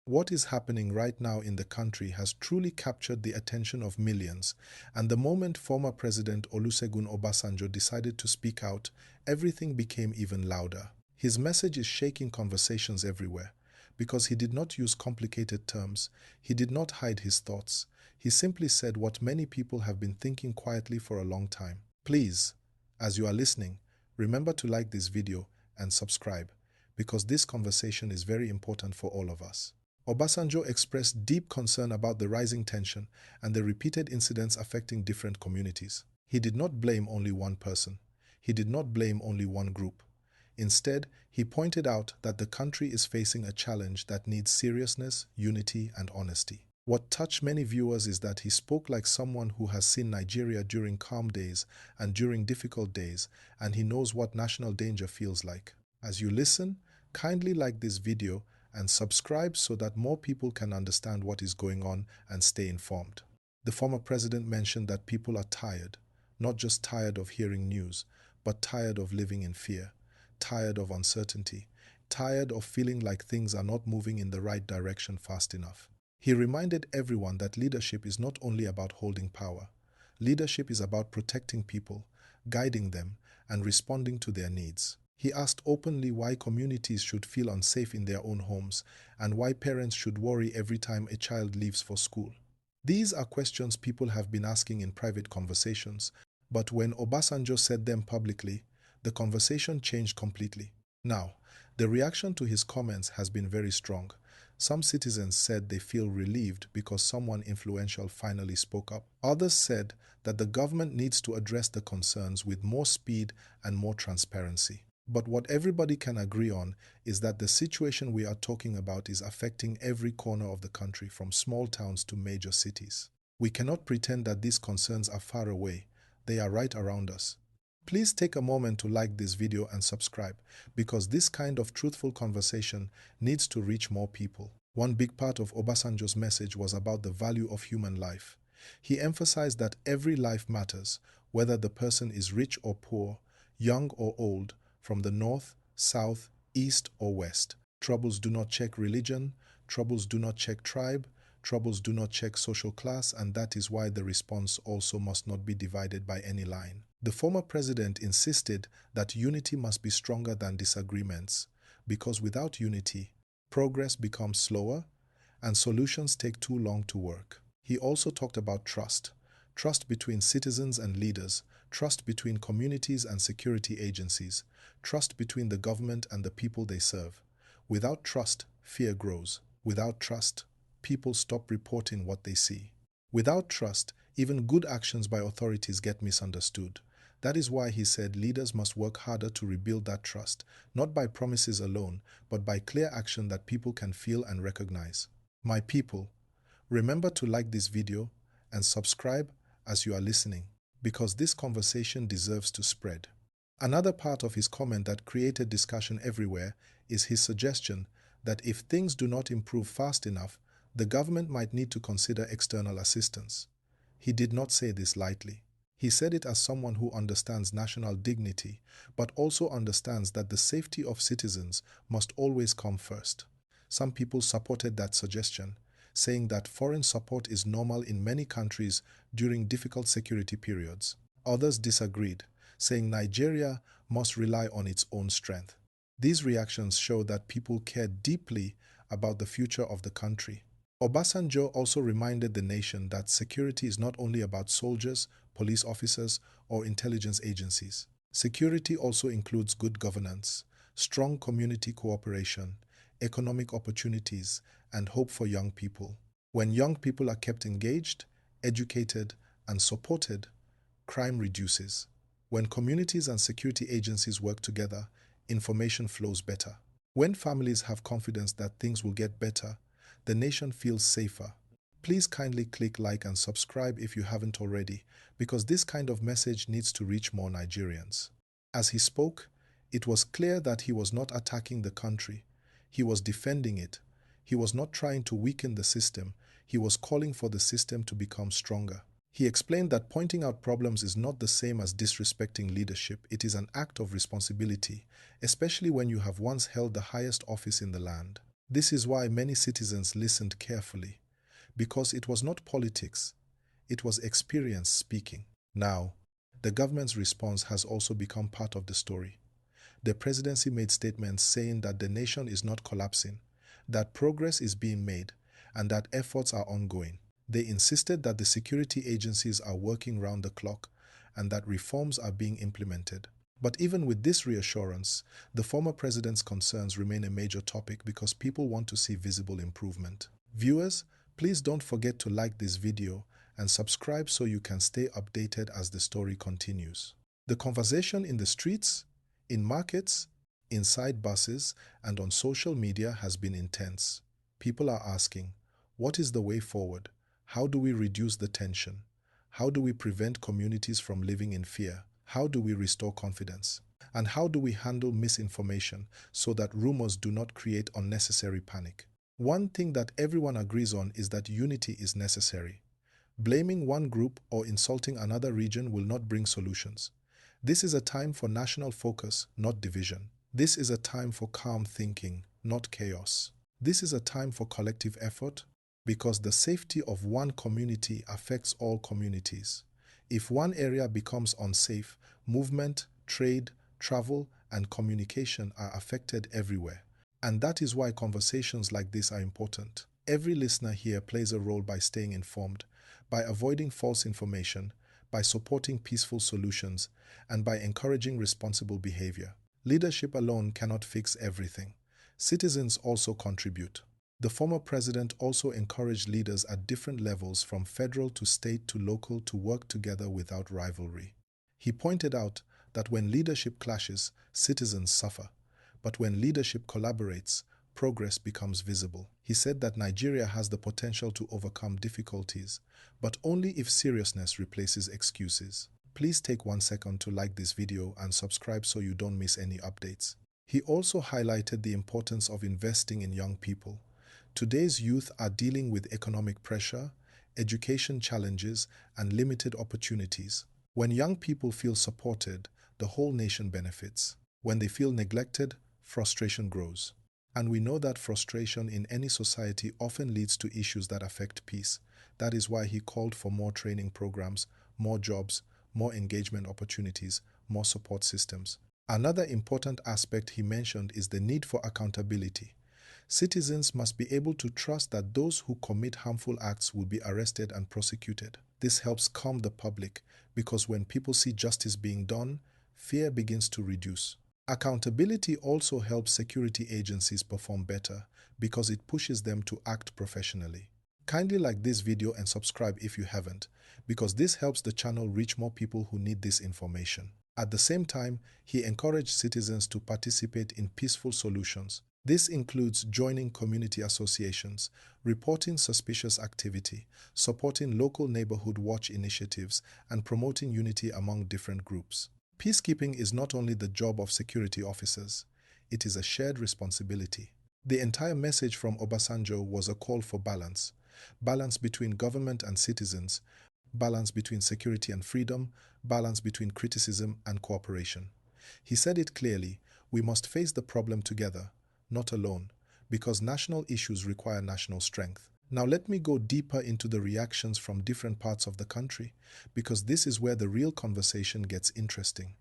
What is happening right now in the country has truly captured the attention of millions, and the moment former President Olusegun Obasanjo decided to speak out, everything became even louder. His message is shaking conversations everywhere, because he did not use complicated terms, he did not hide his thoughts, he simply said what many people have been thinking quietly for a long time. Please, as you are listening, remember to like this video and subscribe, because this conversation is very important for all of us. Obasanjo expressed deep concern about the rising tension and the repeated incidents affecting different communities. He did not blame only one person. He did not blame only one group. Instead, he pointed out that the country is facing a challenge that needs seriousness, unity, and honesty. What touched many viewers is that he spoke like someone who has seen Nigeria during calm days and during difficult days, and he knows what national danger feels like. As you listen, kindly like this video and subscribe so that more people can understand what is going on and stay informed. The former president mentioned that people are tired, not just tired of hearing news, but tired of living in fear, tired of uncertainty, tired of feeling like things are not moving in the right direction fast enough. He reminded everyone that leadership is not only about holding power. Leadership is about protecting people, guiding them, and responding to their needs. He asked openly why communities should feel unsafe in their own homes and why parents should worry every time a child leaves for school. These are questions people have been asking in private conversations, but when Obasanjo said them publicly, the conversation changed completely. Now, the reaction to his comments has been very strong. Some citizens said they feel relieved because someone influential finally spoke up. Others said that the government needs to address the concerns with more speed and more transparency. But what everybody can agree on is that the situation we are talking about is affecting every corner of the country, from small towns to major cities. We cannot pretend that these concerns are far away. They are right around us. Please take a moment to like this video and subscribe, because this kind of truthful conversation needs to reach more people. One big part of Obasanjo's message was about the value of human life. He emphasized that every life matters, whether the person is rich or poor, young or old, from the north, south, east, or west. Troubles do not check religion, troubles do not check tribe, troubles do not check social class, and that is why the response also must not be divided by any line. The former president insisted that unity must be stronger than disagreements, because without unity, progress becomes slower and solutions take too long to work. He also talked about trust between citizens and leaders, trust between communities and security agencies, trust between the government and the people they serve. Without trust, fear grows. Without trust, people stop reporting what they see. Without trust, even good actions by authorities get misunderstood. That is why he said leaders must work harder to rebuild that trust, not by promises alone, but by clear action that people can feel and recognize. My people, remember to like this video and subscribe as you are listening, because this conversation deserves to spread. Another part of his comment that created discussion everywhere is his suggestion that if things do not improve fast enough, the government might need to consider external assistance. He did not say this lightly. He said it as someone who understands national dignity, but also understands that the safety of citizens must always come first. Some people supported that suggestion, saying that foreign support is normal in many countries during difficult security periods. Others disagreed, saying Nigeria must rely on its own strength. These reactions show that people care deeply about the future of the country. Obasanjo also reminded the nation that security is not only about soldiers, police officers, or intelligence agencies. Security also includes good governance, strong community cooperation, economic opportunities, and hope for young people. When young people are kept engaged, educated, and supported, crime reduces. When communities and security agencies work together, information flows better. When families have confidence that things will get better, the nation feels safer. Please kindly click like and subscribe if you haven't already, because this kind of message needs to reach more Nigerians. As he spoke, it was clear that he was not attacking the country. He was defending it. He was not trying to weaken the system. He was calling for the system to become stronger. He explained that pointing out problems is not the same as disrespecting leadership. It is an act of responsibility, especially when you have once held the highest office in the land. This is why many citizens listened carefully, because it was not politics, it was experience speaking. Now, the government's response has also become part of the story. The presidency made statements saying that the nation is not collapsing, that progress is being made, and that efforts are ongoing. They insisted that the security agencies are working round the clock and that reforms are being implemented. But even with this reassurance, the former president's concerns remain a major topic because people want to see visible improvement. Viewers, please don't forget to like this video and subscribe so you can stay updated as the story continues. The conversation in the streets, in markets, inside buses, and on social media has been intense. People are asking, what is the way forward? How do we reduce the tension? How do we prevent communities from living in fear? How do we restore confidence? And how do we handle misinformation so that rumors do not create unnecessary panic? One thing that everyone agrees on is that unity is necessary. Blaming one group or insulting another region will not bring solutions. This is a time for national focus, not division. This is a time for calm thinking, not chaos. This is a time for collective effort because the safety of one community affects all communities. If one area becomes unsafe, movement, trade, travel, and communication are affected everywhere. And that is why conversations like this are important. Every listener here plays a role by staying informed, by avoiding false information, by supporting peaceful solutions, and by encouraging responsible behavior. Leadership alone cannot fix everything. Citizens also contribute. The former president also encouraged leaders at different levels from federal to state to local to work together without rivalry. He pointed out that when leadership clashes, citizens suffer, but when leadership collaborates, progress becomes visible. He said that Nigeria has the potential to overcome difficulties, but only if seriousness replaces excuses. Please take 1 second to like this video and subscribe so you don't miss any updates. He also highlighted the importance of investing in young people. Today's youth are dealing with economic pressure, education challenges, and limited opportunities. When young people feel supported, the whole nation benefits. When they feel neglected, frustration grows. And we know that frustration in any society often leads to issues that affect peace. That is why he called for more training programs, more jobs, more engagement opportunities, more support systems. Another important aspect he mentioned is the need for accountability. Citizens must be able to trust that those who commit harmful acts will be arrested and prosecuted. This helps calm the public because when people see justice being done, fear begins to reduce. Accountability also helps security agencies perform better because it pushes them to act professionally. Kindly like this video and subscribe if you haven't, because this helps the channel reach more people who need this information. At the same time, he encouraged citizens to participate in peaceful solutions. This includes joining community associations, reporting suspicious activity, supporting local neighborhood watch initiatives, and promoting unity among different groups. Peacekeeping is not only the job of security officers, it is a shared responsibility. The entire message from Obasanjo was a call for balance. Balance between government and citizens, balance between security and freedom, balance between criticism and cooperation. He said it clearly, we must face the problem together, not alone, because national issues require national strength. Now let me go deeper into the reactions from different parts of the country, because this is where the real conversation gets interesting.